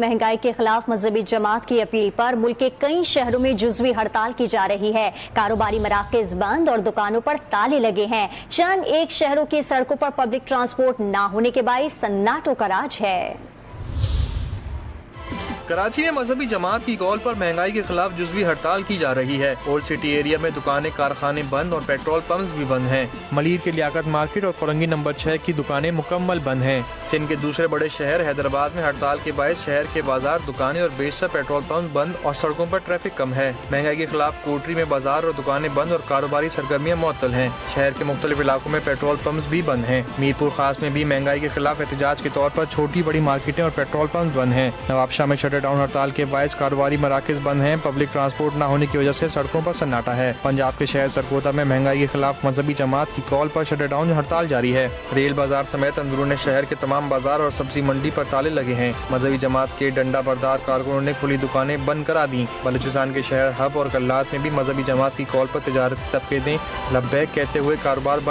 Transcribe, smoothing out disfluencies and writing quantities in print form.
महंगाई के खिलाफ मजहबी जमात की अपील पर मुल्क के कई शहरों में जुज़वी हड़ताल की जा रही है। कारोबारी मराकज़ बंद और दुकानों पर ताले लगे हैं। चंद एक शहरों की सड़कों पर पब्लिक ट्रांसपोर्ट न होने के बाइस सन्नाटो का राज है। कराची में मजहबी जमात की कॉल पर महंगाई के खिलाफ जुज़वी हड़ताल की जा रही है। ओल्ड सिटी एरिया में दुकानें, कारखाने बंद और पेट्रोल पंप्स भी बंद हैं। मलीर के लियाकत मार्केट और कोरंगी नंबर 6 की दुकानें मुकम्मल बंद हैं। सिंध के दूसरे बड़े शहर हैदराबाद में हड़ताल के बायस शहर के बाजार, दुकानें और बेशतर पेट्रोल पंप बंद और सड़कों पर ट्रैफिक कम है। महंगाई के खिलाफ कोटरी में बाजार और दुकानें बंद और कारोबारी सरगर्मियां मुअत्तल हैं। शहर के मुख्तलिफ इलाकों में पेट्रोल पंप भी बंद हैं। मीरपुर खास में भी महंगाई के खिलाफ एहतजाज के तौर पर छोटी बड़ी मार्केटें और पेट्रोल पंप बंद हैं। नवाबशाह में शटर डाउन हड़ताल के बायस कारोबारी मराकज़ बंद हैं। पब्लिक ट्रांसपोर्ट न होने की वजह से सड़कों पर सन्नाटा है। पंजाब के शहर सरगोदा में महंगाई के खिलाफ मजहबी जमात की कॉल पर शटर डाउन हड़ताल जारी है। रेल बाजार समेत अंदरूनी शहर के तमाम बाजार और सब्जी मंडी पर ताले लगे हैं। मजहबी जमात के डंडा बरदार कारकुनों ने खुली दुकानें बंद करा दी। बलूचिस्तान के शहर हब और कल्लात में भी मजहबी जमात की कॉल पर तिजारती तबके ने लब्बैक कहते हुए कारोबार बंद